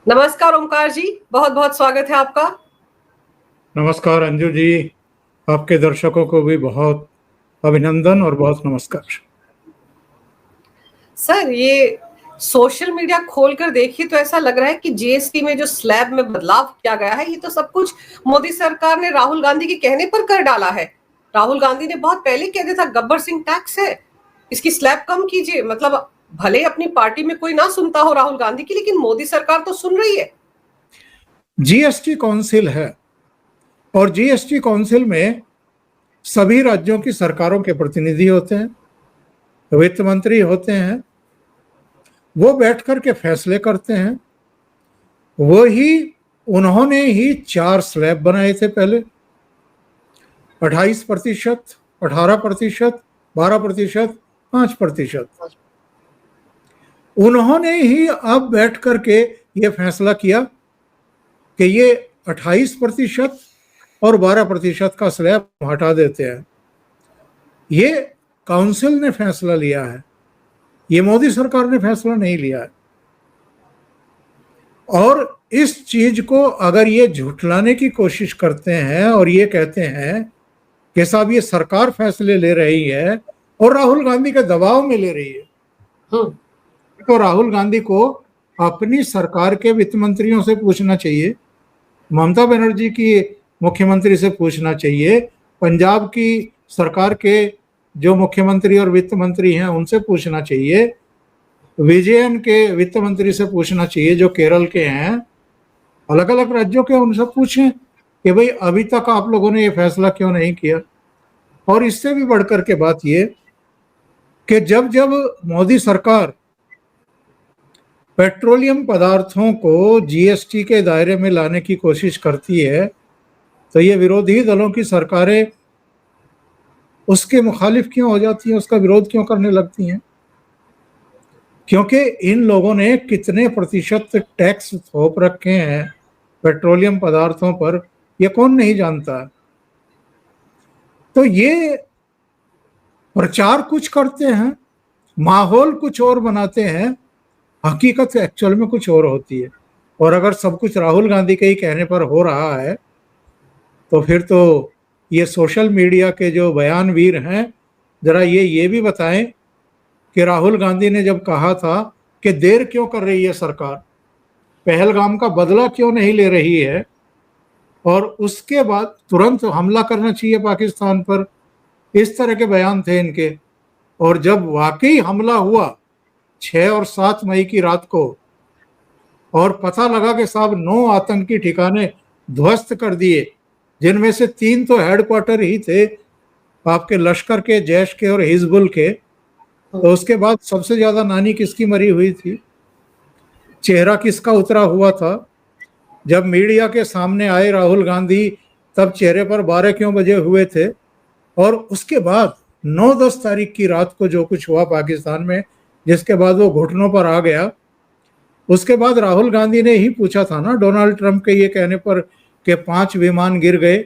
नमस्कार ओमकार जी, बहुत बहुत स्वागत है आपका। नमस्कार अंजू जी। आपके दर्शकों को भी बहुत अभिनंदन और बहुत नमस्कार। सर, ये सोशल मीडिया खोलकर देखिए तो ऐसा लग रहा है कि जीएसटी में जो स्लैब में बदलाव किया गया है, ये तो सब कुछ मोदी सरकार ने राहुल गांधी के कहने पर कर डाला है। राहुल गांधी ने बहुत पहले कह दिया था गब्बर सिंह टैक्स है, इसकी स्लैब कम कीजिए। मतलब भले अपनी पार्टी में कोई ना सुनता हो राहुल गांधी की, लेकिन मोदी सरकार तो सुन रही है। जीएसटी काउंसिल है और जीएसटी काउंसिल में सभी राज्यों की सरकारों के प्रतिनिधि होते हैं, वित्त मंत्री होते हैं। वो बैठ कर के फैसले करते हैं। उन्होंने ही 4 स्लैब बनाए थे पहले, 28%, 18%, 12%, 5%। उन्होंने ही अब बैठ करके ये फैसला किया कि ये 28% और 12% का स्लैब हटा देते हैं। ये काउंसिल ने फैसला लिया है, ये मोदी सरकार ने फैसला नहीं लिया है। और इस चीज को अगर ये झुठलाने की कोशिश करते हैं और ये कहते हैं कि साहब ये सरकार फैसले ले रही है और राहुल गांधी के दबाव में ले रही है, तो राहुल गांधी को अपनी सरकार के वित्त मंत्रियों से पूछना चाहिए, ममता बनर्जी की मुख्यमंत्री से पूछना चाहिए, पंजाब की सरकार के जो मुख्यमंत्री और वित्त मंत्री हैं उनसे पूछना चाहिए, विजयन के वित्त मंत्री से पूछना चाहिए जो केरल के हैं, अलग अलग राज्यों के, उनसे पूछें कि भाई अभी तक आप लोगों ने ये फैसला क्यों नहीं किया। और इससे भी बढ़कर के बात ये कि जब जब मोदी सरकार पेट्रोलियम पदार्थों को जीएसटी के दायरे में लाने की कोशिश करती है तो ये विरोधी दलों की सरकारें उसके मुखालिफ क्यों हो जाती हैं, उसका विरोध क्यों करने लगती हैं? क्योंकि इन लोगों ने कितने प्रतिशत टैक्स थोप रखे हैं पेट्रोलियम पदार्थों पर, ये कौन नहीं जानता। तो ये प्रचार कुछ करते हैं, माहौल कुछ और बनाते हैं, हकीकत एक्चुअल में कुछ और होती है। और अगर सब कुछ राहुल गांधी के ही कहने पर हो रहा है तो फिर तो ये सोशल मीडिया के जो बयानवीर हैं, जरा ये भी बताएं कि राहुल गांधी ने जब कहा था कि देर क्यों कर रही है सरकार, पहलगाम का बदला क्यों नहीं ले रही है, और उसके बाद तुरंत हमला करना चाहिए पाकिस्तान पर, इस तरह के बयान थे इनके। और जब वाकई हमला हुआ 6 और 7 मई की रात को और पता लगा कि साहब 9 आतंकी ठिकाने ध्वस्त कर दिए, जिनमें से 3 तो हेडक्वार्टर ही थे आपके लश्कर के, जैश के और हिजबुल के, तो उसके बाद सबसे ज्यादा नानी किसकी मरी हुई थी, चेहरा किसका उतरा हुआ था? जब मीडिया के सामने आए राहुल गांधी तब चेहरे पर 12 क्यों बजे हुए थे? और उसके बाद 9-10 तारीख की रात को जो कुछ हुआ पाकिस्तान में, जिसके बाद वो घुटनों पर आ गया, उसके बाद राहुल गांधी ने ही पूछा था ना डोनाल्ड ट्रंप के ये कहने पर कि 5 विमान गिर गए,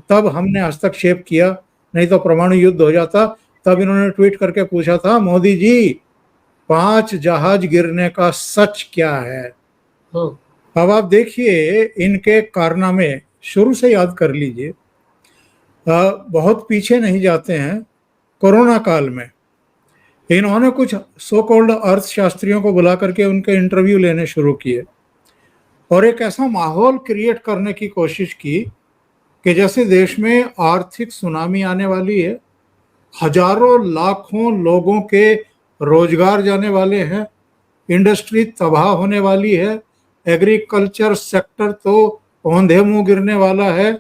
तब हमने हस्तक्षेप किया, नहीं तो परमाणु युद्ध हो जाता। तब इन्होंने ट्वीट करके पूछा था, मोदी जी 5 जहाज गिरने का सच क्या है? अब आप देखिए इनके कारनामे शुरू से याद कर लीजिए, बहुत पीछे नहीं जाते हैं। कोरोना काल में इन्होंने कुछ सो कॉल्ड अर्थशास्त्रियों को बुला करके उनके इंटरव्यू लेने शुरू किए और एक ऐसा माहौल क्रिएट करने की कोशिश की कि जैसे देश में आर्थिक सुनामी आने वाली है, हजारों लाखों लोगों के रोजगार जाने वाले हैं, इंडस्ट्री तबाह होने वाली है, एग्रीकल्चर सेक्टर तो औंधे मुंह गिरने वाला है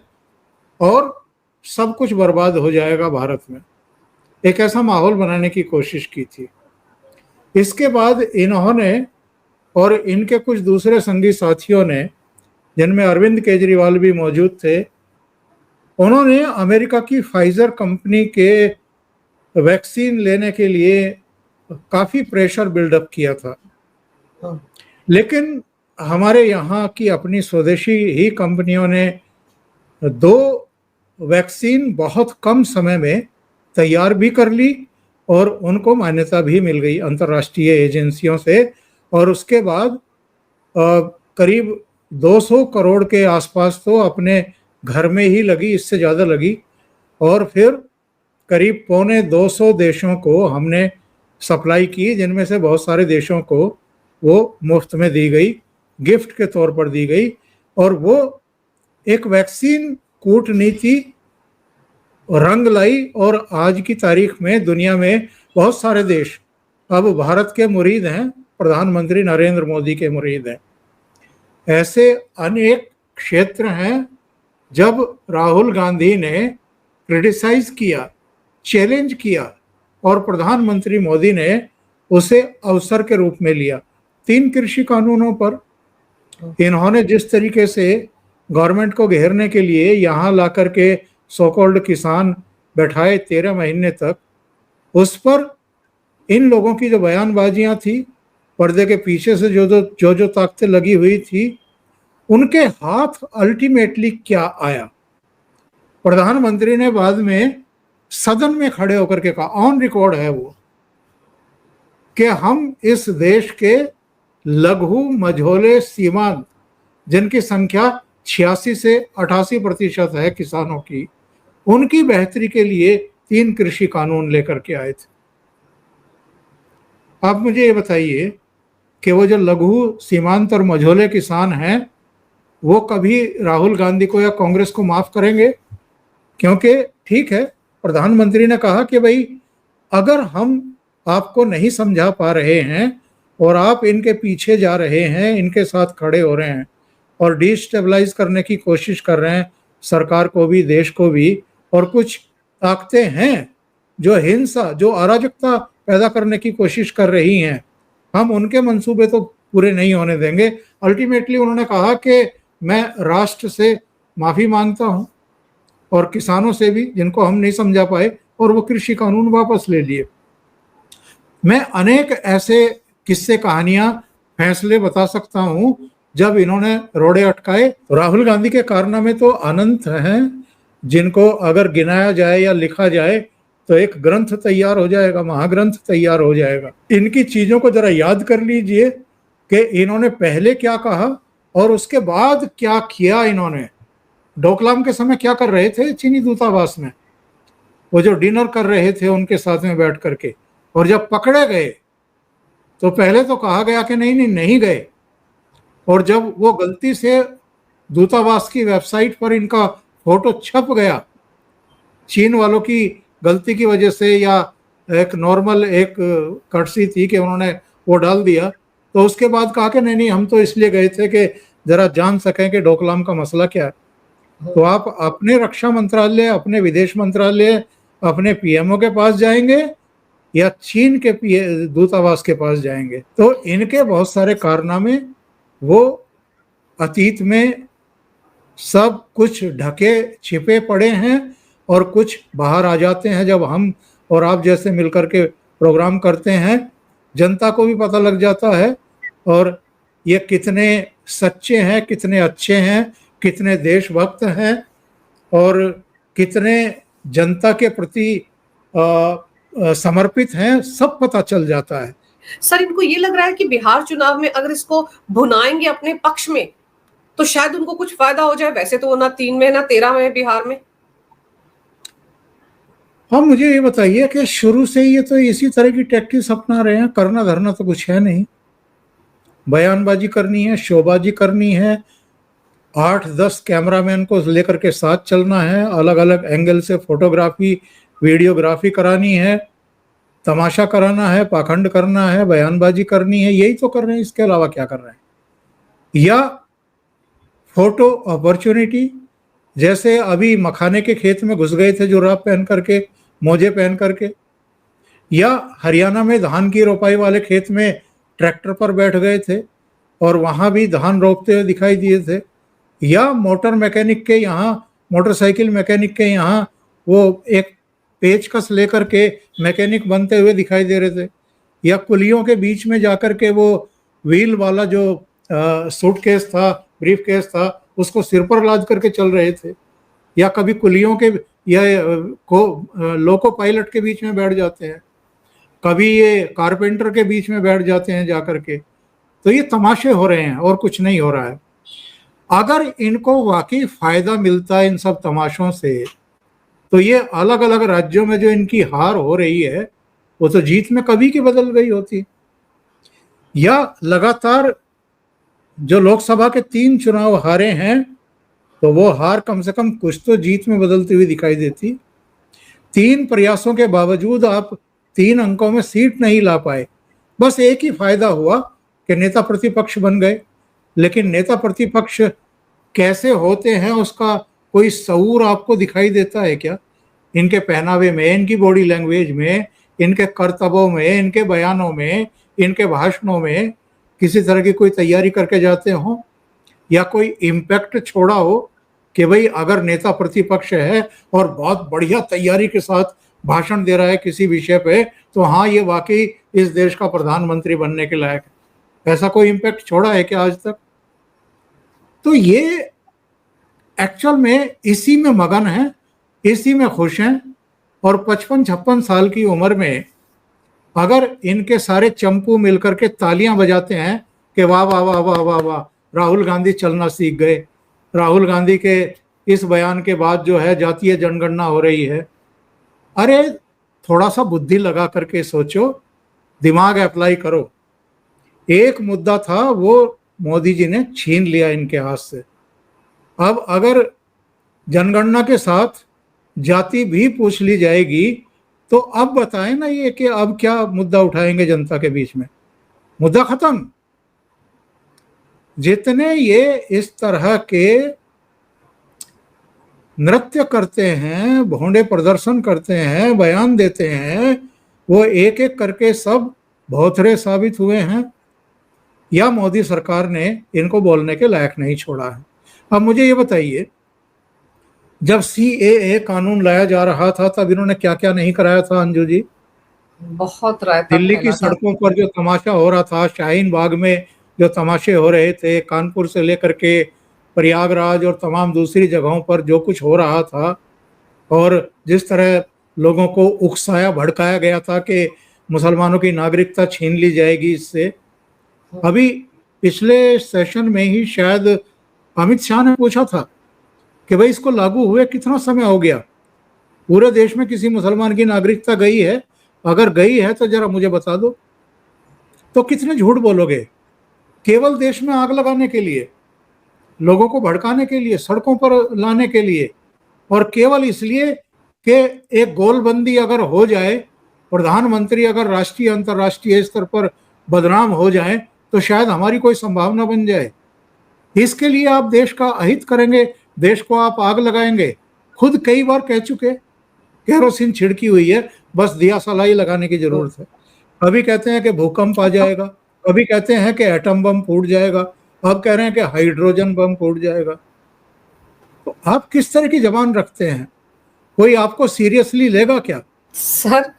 और सब कुछ बर्बाद हो जाएगा भारत में। एक ऐसा माहौल बनाने की कोशिश की थी। इसके बाद इन्होंने और इनके कुछ दूसरे संगी साथियों ने, जिनमें अरविंद केजरीवाल भी मौजूद थे, उन्होंने अमेरिका की फाइजर कंपनी के वैक्सीन लेने के लिए काफ़ी प्रेशर बिल्डअप किया था। लेकिन हमारे यहाँ की अपनी स्वदेशी ही कंपनियों ने 2 वैक्सीन बहुत कम समय में तैयार भी कर ली और उनको मान्यता भी मिल गई अंतर्राष्ट्रीय एजेंसियों से। और उसके बाद करीब 200 करोड़ के आसपास तो अपने घर में ही लगी, इससे ज़्यादा लगी, और फिर करीब 225 देशों को हमने सप्लाई की, जिनमें से बहुत सारे देशों को वो मुफ्त में दी गई, गिफ्ट के तौर पर दी गई। और वो एक वैक्सीन कूटनीति रंग लाई, और आज की तारीख में दुनिया में बहुत सारे देश अब भारत के मुरीद हैं, प्रधानमंत्री नरेंद्र मोदी के मुरीद हैं। ऐसे अनेक क्षेत्र हैं जब राहुल गांधी ने क्रिटिसाइज किया, चैलेंज किया, और प्रधानमंत्री मोदी ने उसे अवसर के रूप में लिया। 3 कृषि कानूनों पर इन्होंने जिस तरीके से गवर्नमेंट को घेरने के लिए यहाँ ला करके सो कॉल्ड किसान बैठाए 13 महीने तक, उस पर इन लोगों की जो बयानबाजियां थी, पर्दे के पीछे से जो ताकतें लगी हुई थी, उनके हाथ अल्टीमेटली क्या आया। प्रधानमंत्री ने बाद में सदन में खड़े होकर के कहा, ऑन रिकॉर्ड है वो, कि हम इस देश के लघु मझोले सीमांत, जिनकी संख्या 86 से 88% है किसानों की, उनकी बेहतरी के लिए 3 कृषि कानून लेकर के आए थे। आप मुझे ये बताइए कि वो जो लघु सीमांत और मझोले किसान हैं, वो कभी राहुल गांधी को या कांग्रेस को माफ करेंगे? क्योंकि ठीक है, प्रधानमंत्री ने कहा कि भाई अगर हम आपको नहीं समझा पा रहे हैं और आप इनके पीछे जा रहे हैं, इनके साथ खड़े हो रहे हैं और डिस्टेबलाइज करने की कोशिश कर रहे हैं सरकार को भी, देश को भी, और कुछ ताकतें हैं जो हिंसा, जो अराजकता पैदा करने की कोशिश कर रही हैं, हम उनके मंसूबे तो पूरे नहीं होने देंगे। अल्टीमेटली उन्होंने कहा कि मैं राष्ट्र से माफ़ी मांगता हूं और किसानों से भी, जिनको हम नहीं समझा पाए, और वो कृषि कानून वापस ले लिए। मैं अनेक ऐसे किस्से, कहानियां, फैसले बता सकता हूं जब इन्होंने रोड़े अटकाए। राहुल गांधी के कारनामे तो अनंत हैं, जिनको अगर गिनाया जाए या लिखा जाए तो एक ग्रंथ तैयार हो जाएगा, महाग्रंथ तैयार हो जाएगा। इनकी चीजों को जरा याद कर लीजिए कि इन्होंने पहले क्या कहा और उसके बाद क्या किया। इन्होंने डोकलाम के समय क्या कर रहे थे चीनी दूतावास में, वो जो डिनर कर रहे थे उनके साथ में बैठ करके, और जब पकड़े गए तो पहले तो कहा गया कि नहीं गए, और जब वो गलती से दूतावास की वेबसाइट पर इनका फोटो छप गया, चीन वालों की गलती की वजह से, या एक नॉर्मल एक कर्टसी थी कि उन्होंने वो डाल दिया, तो उसके बाद कहा कि नहीं हम तो इसलिए गए थे कि जरा जान सकें कि डोकलाम का मसला क्या है। तो आप अपने रक्षा मंत्रालय, अपने विदेश मंत्रालय, अपने पीएमओ के पास जाएंगे या चीन के दूतावास के पास जाएंगे? तो इनके बहुत सारे कारनामे वो अतीत में सब कुछ ढके छिपे पड़े हैं, और कुछ बाहर आ जाते हैं जब हम और आप जैसे मिलकर के प्रोग्राम करते हैं। जनता को भी पता लग जाता है, और ये कितने सच्चे हैं, कितने अच्छे हैं, कितने देशभक्त हैं, और कितने जनता के प्रति समर्पित हैं, सब पता चल जाता है। सर, इनको ये लग रहा है कि बिहार चुनाव में अगर इसको भुनाएंगे अपने पक्ष में तो शायद उनको कुछ फायदा हो जाए। वैसे तो वो ना 3 में ना 13 में है बिहार में। हाँ, मुझे ये बताइए कि शुरू से ये तो इसी तरह की टैक्टिक्स अपना रहे हैं, करना धरना तो कुछ है नहीं, बयानबाजी करनी है, शोबाजी करनी है, 8-10 कैमरामैन को लेकर के साथ चलना है, अलग अलग एंगल से फोटोग्राफी, वीडियोग्राफी करानी है, तमाशा कराना है, पाखंड करना है, बयानबाजी करनी है, यही तो कर रहे हैं। इसके अलावा क्या कर रहे हैं? या फोटो अपॉर्चुनिटी, जैसे अभी मखाने के खेत में घुस गए थे जुराब पहन करके, मोजे पहन करके, या हरियाणा में धान की रोपाई वाले खेत में ट्रैक्टर पर बैठ गए थे और वहां भी धान रोपते हुए दिखाई दिए थे, या मोटर मैकेनिक के यहाँ, मोटरसाइकिल मैकेनिक के यहाँ वो एक पेचकस लेकर के मैकेनिक बनते हुए दिखाई दे रहे थे, या कुलियों के बीच में जाकर के वो व्हील वाला जो सूटकेस था, ब्रीफ केस था, उसको सिर पर लाद करके चल रहे थे, या कभी कुलियों के या लोको पायलट के बीच में बैठ जाते हैं, कभी ये कारपेंटर के बीच में बैठ जाते हैं जाकर के। तो ये तमाशे हो रहे हैं और कुछ नहीं हो रहा है। अगर इनको वाकई फायदा मिलता है इन सब तमाशों से, तो ये अलग अलग राज्यों में जो इनकी हार हो रही है वो तो जीत में कभी की बदल गई होती। या लगातार जो लोकसभा के 3 चुनाव हारे हैं, तो वो हार कम से कम कुछ तो जीत में बदलती हुई दिखाई देती। 3 प्रयासों के बावजूद आप 3 अंकों में सीट नहीं ला पाए। बस एक ही फायदा हुआ कि नेता प्रतिपक्ष बन गए, लेकिन नेता प्रतिपक्ष कैसे होते हैं उसका कोई शऊर आपको दिखाई देता है क्या? इनके पहनावे में, इनकी बॉडी लैंग्वेज में, इनके करतबों में, इनके बयानों में, इनके भाषणों में किसी तरह की कोई तैयारी करके जाते हो या कोई इम्पैक्ट छोड़ा हो कि भाई अगर नेता प्रतिपक्ष है और बहुत बढ़िया तैयारी के साथ भाषण दे रहा है किसी विषय पे, तो हाँ ये वाकई इस देश का प्रधानमंत्री बनने के लायक है। ऐसा कोई इम्पैक्ट छोड़ा है क्या आज तक? तो ये एक्चुअल में इसी में मगन है, इसी में खुश हैं। और 55-56 साल की उम्र में अगर इनके सारे चंपू मिलकर के तालियां बजाते हैं कि वाह वाह वाह वाह वाह वाह, राहुल गांधी चलना सीख गए, राहुल गांधी के इस बयान के बाद जो है जातीय जनगणना हो रही है। अरे थोड़ा सा बुद्धि लगा करके सोचो, दिमाग अप्लाई करो। एक मुद्दा था वो मोदी जी ने छीन लिया इनके हाथ से। अब अगर जनगणना के साथ जाति भी पूछ ली जाएगी तो अब बताएं ना ये कि अब क्या मुद्दा उठाएंगे जनता के बीच में? मुद्दा खत्म। जितने ये इस तरह के नृत्य करते हैं, भोंडे प्रदर्शन करते हैं, बयान देते हैं, वो एक एक करके सब भौथरे साबित हुए हैं या मोदी सरकार ने इनको बोलने के लायक नहीं छोड़ा है। अब मुझे ये बताइए, जब CAA कानून लाया जा रहा था तब इन्होंने क्या क्या नहीं कराया था अंजू जी? बहुत रायता दिल्ली की फैला था। सड़कों पर जो तमाशा हो रहा था, शाहीन बाग में जो तमाशे हो रहे थे, कानपुर से लेकर के प्रयागराज और तमाम दूसरी जगहों पर जो कुछ हो रहा था, और जिस तरह लोगों को उकसाया भड़काया गया था कि मुसलमानों की नागरिकता छीन ली जाएगी इससे। अभी पिछले सेशन में ही शायद अमित शाह ने पूछा था कि भाई इसको लागू हुए कितना समय हो गया, पूरे देश में किसी मुसलमान की नागरिकता गई है? अगर गई है तो जरा मुझे बता दो। तो कितने झूठ बोलोगे? केवल देश में आग लगाने के लिए, लोगों को भड़काने के लिए, सड़कों पर लाने के लिए, और केवल इसलिए कि एक गोलबंदी अगर हो जाए, प्रधानमंत्री अगर राष्ट्रीय अंतर्राष्ट्रीय स्तर पर बदनाम हो जाए तो शायद हमारी कोई संभावना बन जाए। इसके लिए आप देश का अहित करेंगे, देश को आप आग लगाएंगे। खुद कई बार कह चुके, केरोसिन छिड़की हुई है, बस दिया सलाई लगाने की जरूरत है। कभी कहते हैं कि भूकंप आ जाएगा, कभी कहते हैं कि एटम बम फूट जाएगा, अब कह रहे हैं कि हाइड्रोजन बम फूट जाएगा। तो आप किस तरह की जबान रखते हैं? कोई आपको सीरियसली लेगा क्या? सर,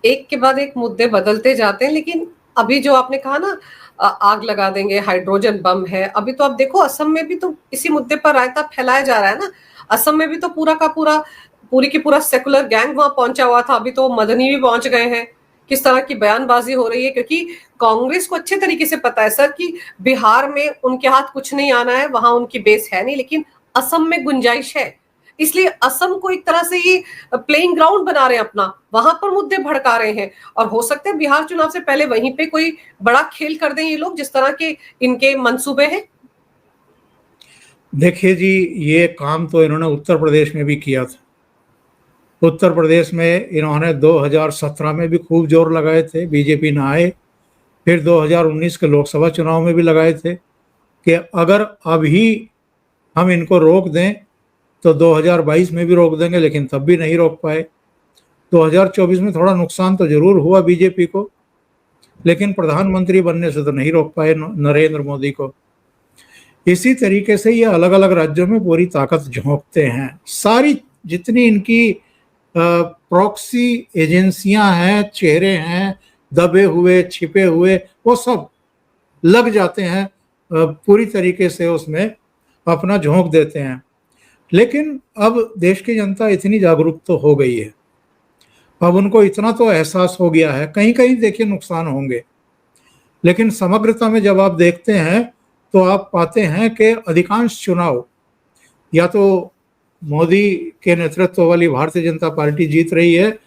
एक के बाद एक मुद्दे बदलते जाते हैं, लेकिन अभी जो आपने कहा ना, आग लगा देंगे, हाइड्रोजन बम है, अभी तो आप देखो असम में भी तो इसी मुद्दे पर रायता फैलाया जा रहा है ना। असम में भी तो पूरा का पूरा, पूरी की पूरा सेकुलर गैंग वहां पहुंचा हुआ था। अभी तो मदनी भी पहुंच गए हैं। किस तरह की बयानबाजी हो रही है, क्योंकि कांग्रेस को अच्छे तरीके से पता है सर कि बिहार में उनके हाथ कुछ नहीं आना है, वहां उनकी बेस है नहीं, लेकिन असम में गुंजाइश है। इसलिए असम को एक तरह से ये प्लेइंग ग्राउंड बना रहे हैं अपना, वहां पर मुद्दे भड़का रहे हैं। और हो सकता है बिहार चुनाव से पहले वहीं पे कोई बड़ा खेल कर दें ये लोग, जिस तरह के इनके मंसूबे हैं। देखिए जी, ये काम तो इन्होंने उत्तर प्रदेश में भी किया था। उत्तर प्रदेश में इन्होंने 2017 में भी खूब जोर लगाए थे, बीजेपी ना आए। फिर 2019 के लोकसभा चुनाव में भी लगाए थे कि अगर अभी हम इनको रोक दें तो 2022 में भी रोक देंगे, लेकिन तब भी नहीं रोक पाए। 2024 में थोड़ा नुकसान तो जरूर हुआ बीजेपी को, लेकिन प्रधानमंत्री बनने से तो नहीं रोक पाए नरेंद्र मोदी को। इसी तरीके से ये अलग अलग राज्यों में पूरी ताकत झोंकते हैं। सारी जितनी इनकी प्रॉक्सी एजेंसियां हैं, चेहरे हैं, दबे हुए छिपे हुए, वो सब लग जाते हैं, पूरी तरीके से उसमें अपना झोंक देते हैं। लेकिन अब देश की जनता इतनी जागरूक तो हो गई है, अब उनको इतना तो एहसास हो गया है, कहीं कहीं देखिए नुकसान होंगे, लेकिन समग्रता में जब आप देखते हैं तो आप पाते हैं कि अधिकांश चुनाव या तो मोदी के नेतृत्व वाली भारतीय जनता पार्टी जीत रही है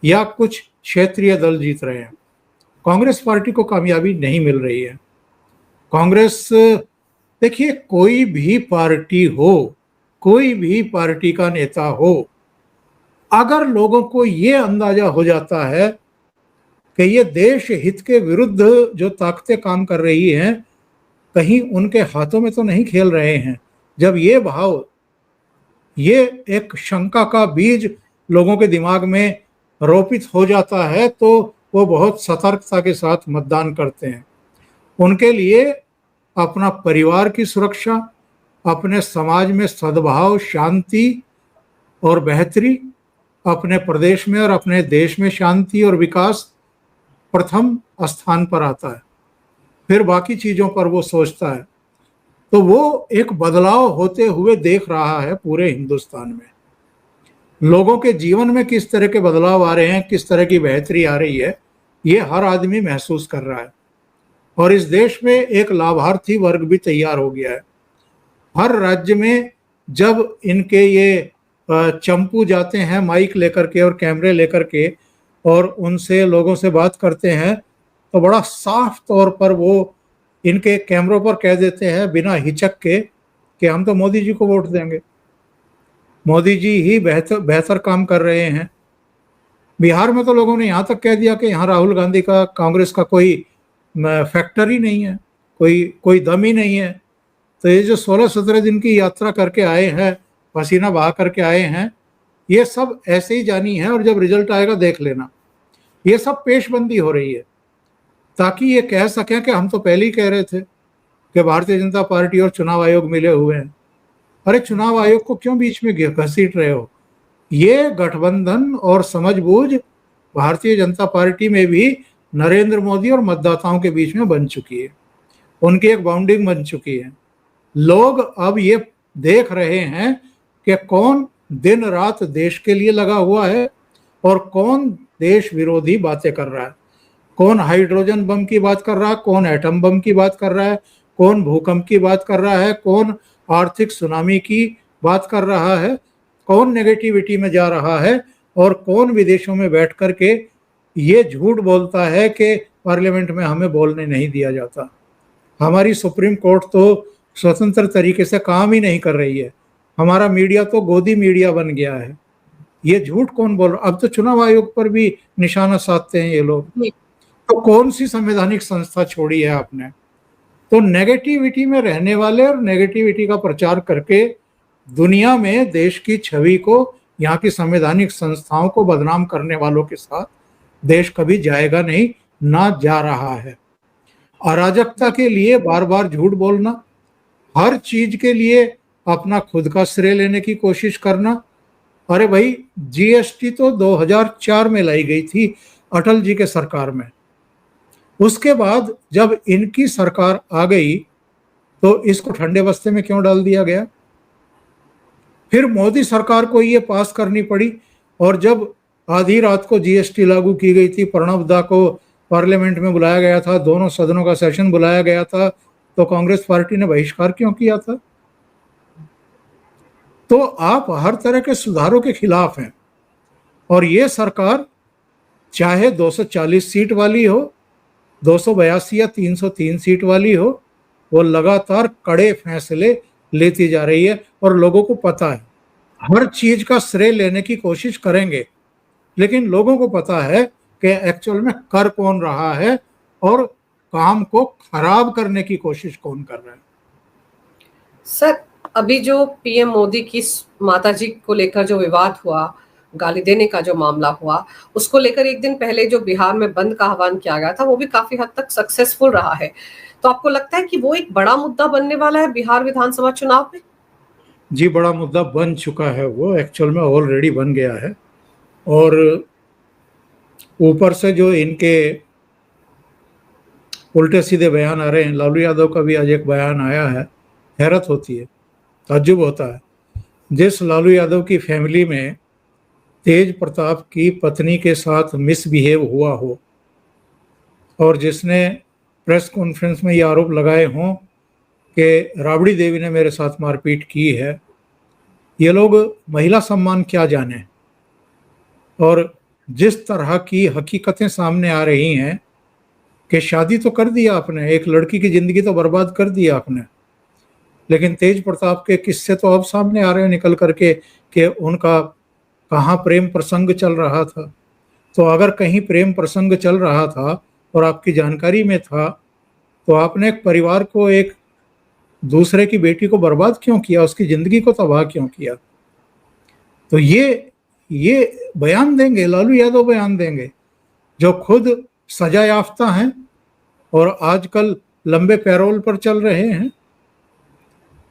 या कुछ क्षेत्रीय दल जीत रहे हैं। कांग्रेस पार्टी को कामयाबी नहीं मिल रही है। कांग्रेस, देखिए, कोई भी पार्टी हो, कोई भी पार्टी का नेता हो, अगर लोगों को ये अंदाजा हो जाता है कि ये देश हित के विरुद्ध जो ताकतें काम कर रही हैं कहीं उनके हाथों में तो नहीं खेल रहे हैं, जब ये भाव, ये एक शंका का बीज लोगों के दिमाग में रोपित हो जाता है तो वो बहुत सतर्कता के साथ मतदान करते हैं। उनके लिए अपना परिवार की सुरक्षा, अपने समाज में सद्भाव, शांति और बेहतरी, अपने प्रदेश में और अपने देश में शांति और विकास प्रथम स्थान पर आता है, फिर बाकी चीज़ों पर वो सोचता है। तो वो एक बदलाव होते हुए देख रहा है पूरे हिंदुस्तान में। लोगों के जीवन में किस तरह के बदलाव आ रहे हैं, किस तरह की बेहतरी आ रही है, ये हर आदमी महसूस कर रहा है। और इस देश में एक लाभार्थी वर्ग भी तैयार हो गया है। हर राज्य में जब इनके ये चंपू जाते हैं माइक लेकर के और कैमरे लेकर के और उनसे लोगों से बात करते हैं तो बड़ा साफ तौर पर वो इनके कैमरों पर कह देते हैं बिना हिचक के कि हम तो मोदी जी को वोट देंगे, मोदी जी ही बेहतर काम कर रहे हैं। बिहार में तो लोगों ने यहाँ तक कह दिया कि यहाँ राहुल गांधी का, कांग्रेस का कोई फैक्टर ही नहीं है, कोई दम ही नहीं है। तो ये जो 16-17 दिन की यात्रा करके आए हैं, पसीना बहा करके आए हैं, ये सब ऐसे ही जानी है और जब रिजल्ट आएगा देख लेना। ये सब पेशबंदी हो रही है ताकि ये कह सकें कि हम तो पहले ही कह रहे थे कि भारतीय जनता पार्टी और चुनाव आयोग मिले हुए हैं। अरे चुनाव आयोग को क्यों बीच में घसीट रहे हो? ये गठबंधन और समझबूझ भारतीय जनता पार्टी में भी नरेंद्र मोदी और मतदाताओं के बीच में बन चुकी है, उनकी एक बाउंडिंग बन चुकी है। लोग अब ये देख रहे हैं कि कौन दिन रात देश के लिए लगा हुआ है और कौन देश विरोधी बातें कर रहा है, कौन हाइड्रोजन बम की बात कर रहा है, कौन एटम बम की बात कर रहा है, कौन भूकंप की बात कर रहा है, कौन आर्थिक सुनामी की बात कर रहा है, कौन नेगेटिविटी में जा रहा है और कौन विदेशों में बैठ कर के ये झूठ बोलता है कि पार्लियामेंट में हमें बोलने नहीं दिया जाता। हमारी सुप्रीम कोर्ट तो स्वतंत्र तरीके से काम ही नहीं कर रही है, हमारा मीडिया तो गोदी मीडिया बन गया है। ये झूठ कौन बोल रहा? अब तो चुनाव आयोग पर भी निशाना साधते हैं ये लोग। तो कौन सी संवैधानिक संस्था छोड़ी है आपने? तो नेगेटिविटी में रहने वाले और नेगेटिविटी का प्रचार करके दुनिया में देश की छवि को, यहाँ की संवैधानिक संस्थाओं को बदनाम करने वालों के साथ देश कभी जाएगा नहीं, ना जा रहा है। अराजकता के लिए बार बार झूठ बोलना, हर चीज के लिए अपना खुद का श्रेय लेने की कोशिश करना। अरे भाई, जीएसटी तो 2004 में लाई गई थी अटल जी के सरकार में। उसके बाद जब इनकी सरकार आ गई तो इसको ठंडे बस्ते में क्यों डाल दिया गया? फिर मोदी सरकार को ये पास करनी पड़ी और जब आधी रात को जीएसटी लागू की गई थी, प्रणब दा को पार्लियामेंट में बुलाया गया था, दोनों सदनों का सेशन बुलाया गया था, तो कांग्रेस पार्टी ने बहिष्कार क्यों किया था? तो आप हर तरह के सुधारों के खिलाफ हैं और ये सरकार चाहे 240 सीट वाली हो, 282 या 303 सीट वाली हो, वो लगातार कड़े फैसले लेती जा रही है और लोगों को पता है। हर चीज का श्रेय लेने की कोशिश करेंगे, लेकिन लोगों को पता है कि एक्चुअल में कर कौन रहा है और काम को खराब करने की कोशिश कौन कर रहा है। सर, अभी जो पीएम मोदी की माताजी को लेकर जो विवाद हुआ, गाली देने का जो मामला हुआ, उसको लेकर एक दिन पहले जो बिहार में बंद का आह्वान किया गया था, वो भी काफी हद तक सक्सेसफुल रहा है। तो आपको लगता है कि वो एक बड़ा मुद्दा बनने वाला है बिहार विधानसभा चुनाव में? जी, बड़ा मुद्दा बन चुका है, वो एक्चुअल में ऑलरेडी बन गया है। और ऊपर से जो इनके उल्टे सीधे बयान आ रहे हैं, लालू यादव का भी आज एक बयान आया है, हैरत होती है, ताज्जुब होता है। जिस लालू यादव की फैमिली में तेज प्रताप की पत्नी के साथ मिसबिहेव हुआ हो और जिसने प्रेस कॉन्फ्रेंस में ये आरोप लगाए हों कि राबड़ी देवी ने मेरे साथ मारपीट की है। ये लोग महिला सम्मान क्या जाने। और जिस तरह की हकीकतें सामने आ रही हैं कि शादी तो कर दिया आपने, एक लड़की की जिंदगी तो बर्बाद कर दी आपने, लेकिन तेज प्रताप के किस्से तो अब सामने आ रहे हैं निकल करके कि उनका कहाँ प्रेम प्रसंग चल रहा था। तो अगर कहीं प्रेम प्रसंग चल रहा था और आपकी जानकारी में था, तो आपने एक परिवार को, एक दूसरे की बेटी को बर्बाद क्यों किया, उसकी जिंदगी को तबाह क्यों किया? तो ये बयान देंगे, लालू यादव बयान देंगे, जो खुद सजा याफ्ता हैं और आजकल लंबे पैरोल पर चल रहे हैं।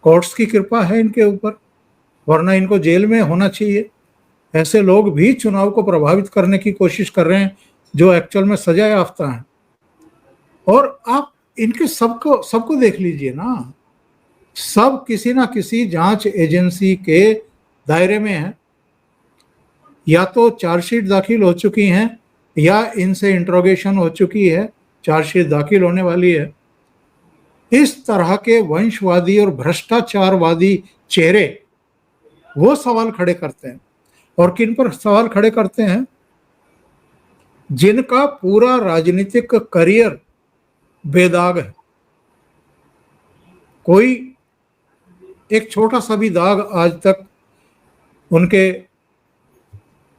कोर्ट्स की कृपा है इनके ऊपर, वरना इनको जेल में होना चाहिए। ऐसे लोग भी चुनाव को प्रभावित करने की कोशिश कर रहे हैं जो एक्चुअल में सजा याफ्ता हैं। और आप इनके सबको देख लीजिए ना, सब किसी ना किसी जांच एजेंसी के दायरे में है। या तो चार्जशीट दाखिल हो चुकी हैं या इनसे इंट्रोगेशन हो चुकी है, चार्जशीट दाखिल होने वाली है। इस तरह के वंशवादी और भ्रष्टाचारवादी चेहरे वो सवाल खड़े करते हैं। और किन पर सवाल खड़े करते हैं? जिनका पूरा राजनीतिक करियर बेदाग है। कोई एक छोटा सा भी दाग आज तक उनके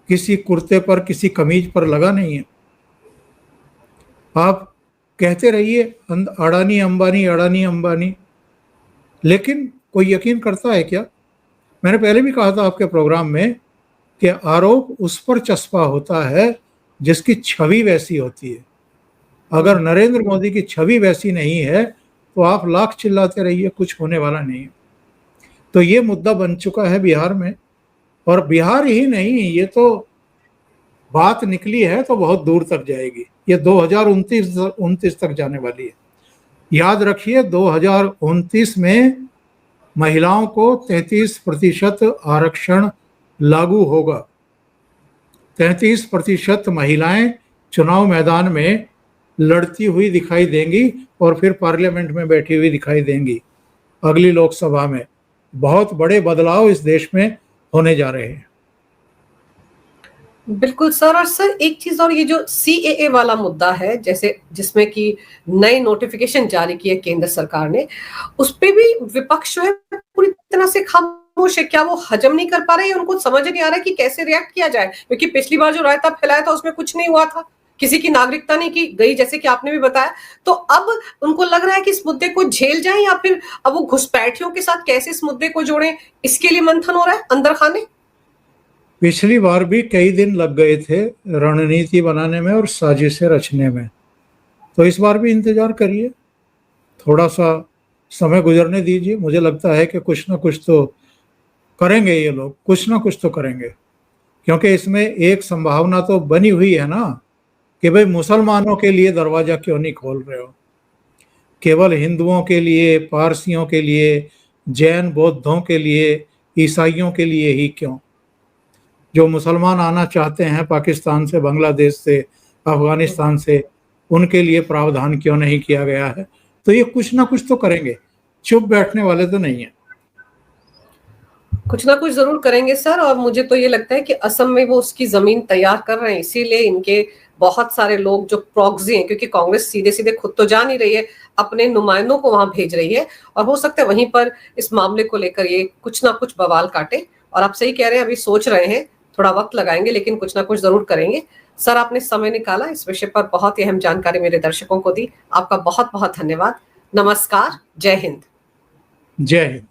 किसी कुर्ते पर, किसी कमीज पर लगा नहीं है। आप कहते रहिए अडानी अंबानी, अडानी अंबानी, लेकिन कोई यकीन करता है क्या? मैंने पहले भी कहा था आपके प्रोग्राम में कि आरोप उस पर चस्पा होता है जिसकी छवि वैसी होती है। अगर नरेंद्र मोदी की छवि वैसी नहीं है तो आप लाख चिल्लाते रहिए, कुछ होने वाला नहीं है। तो ये मुद्दा बन चुका है बिहार में। और बिहार ही नहीं, ये तो बात निकली है तो बहुत दूर तक जाएगी। ये 2029 तक जाने वाली है। याद रखिए 2029 में महिलाओं को 33% आरक्षण लागू होगा। 33% महिलाएं चुनाव मैदान में लड़ती हुई दिखाई देंगी और फिर पार्लियामेंट में बैठी हुई दिखाई देंगी अगली लोकसभा में। बहुत बड़े बदलाव इस देश में होने जा रहे हैं। बिल्कुल सर। और सर एक चीज और, ये जो CAA वाला मुद्दा है, जैसे जिसमें कि नई नोटिफिकेशन जारी की है केंद्र सरकार ने, उस पे भी विपक्ष जो है पूरी तरह से खामोश है। क्या वो हजम नहीं कर पा रहे हैं? उनको समझ नहीं आ रहा है कि कैसे रिएक्ट किया जाए, क्योंकि पिछली बार जो रायता फैलाया था उसमें कुछ नहीं हुआ था, किसी की नागरिकता नहीं की गई, जैसे कि आपने भी बताया। तो अब उनको लग रहा है कि इस मुद्दे को झेल जाएं या फिर अब वो घुसपैठियों के साथ कैसे इस मुद्दे को जोड़ें, इसके लिए मंथन हो रहा है अंदर खाने। पिछली बार भी कई दिन लग गए थे रणनीति बनाने में और साजिशें रचने में, तो इस बार भी इंतजार करिए, थोड़ा सा समय गुजरने दीजिए। मुझे लगता है कि कुछ ना कुछ तो करेंगे ये लोग, कुछ ना कुछ तो करेंगे। क्योंकि इसमें एक संभावना तो बनी हुई है ना कि भाई मुसलमानों के लिए दरवाजा क्यों नहीं खोल रहे हो, केवल हिंदुओं के लिए, पारसियों के लिए, जैन बौद्धों के लिए, ईसाइयों के लिए ही क्यों? जो मुसलमान आना चाहते हैं पाकिस्तान से, बांग्लादेश से, अफगानिस्तान से, उनके लिए प्रावधान क्यों नहीं किया गया है? तो ये कुछ ना कुछ तो करेंगे, चुप बैठने वाले तो नहीं है। कुछ ना कुछ जरूर करेंगे सर। और मुझे तो ये लगता है कि असम में वो उसकी जमीन तैयार कर रहे हैं, इसीलिए इनके बहुत सारे लोग जो प्रॉक्सी हैं, क्योंकि कांग्रेस सीधे सीधे खुद तो जा नहीं रही है, अपने नुमाइंदों को वहां भेज रही है, और हो सकता है वहीं पर इस मामले को लेकर ये कुछ ना कुछ बवाल काटे। और आप सही कह रहे हैं, अभी सोच रहे हैं, थोड़ा वक्त लगाएंगे, लेकिन कुछ ना कुछ जरूर करेंगे। सर आपने समय निकाला, इस विषय पर बहुत ही अहम जानकारी मेरे दर्शकों को दी, आपका बहुत बहुत धन्यवाद। नमस्कार, जय हिंद। जय हिंद।